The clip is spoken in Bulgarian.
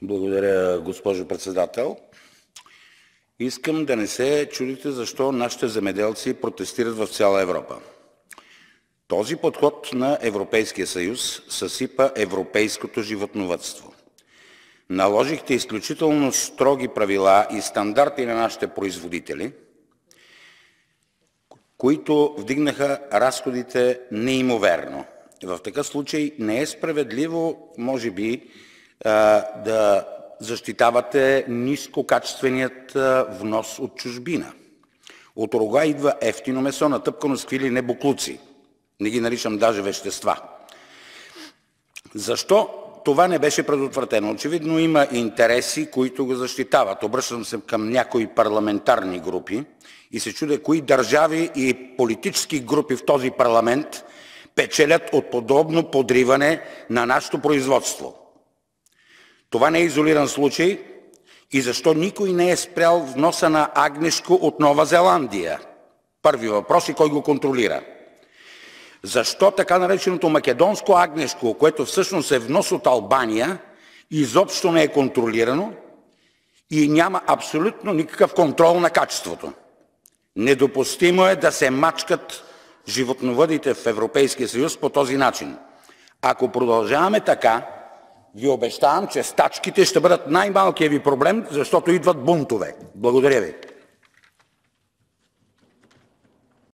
Благодаря, госпожо председател. Искам да не се чудите защо нашите земеделци протестират в цяла Европа. Този подход на Европейския съюз съсипа европейското животновъдство. Наложихте изключително строги правила и стандарти на нашите производители, които вдигнаха разходите неимоверно. В такъв случай не е справедливо, може би, да защитавате нискокачественият внос от чужбина. От Уругвай идва евтино месо, натъпкано с какви ли не боклуци. Не ги наричам даже вещества. Защо това не беше предотвратено? Очевидно има интереси, които го защитават. Обръщам се към някои парламентарни групи и се чудя кои държави и политически групи в този парламент печелят от подобно подриване на нашето производство. Това не е изолиран случай и защо никой не е спрял вноса на агнешко от Нова Зеландия? Първи въпрос и кой го контролира? Защо така нареченото македонско агнешко, което всъщност е внос от Албания, изобщо не е контролирано и няма абсолютно никакъв контрол на качеството? Недопустимо е да се мачкат животновъдите в Европейския съюз по този начин. Ако продължаваме така, ви обещавам, че стачките ще бъдат най-малкият ви проблем, защото идват бунтове. Благодаря ви.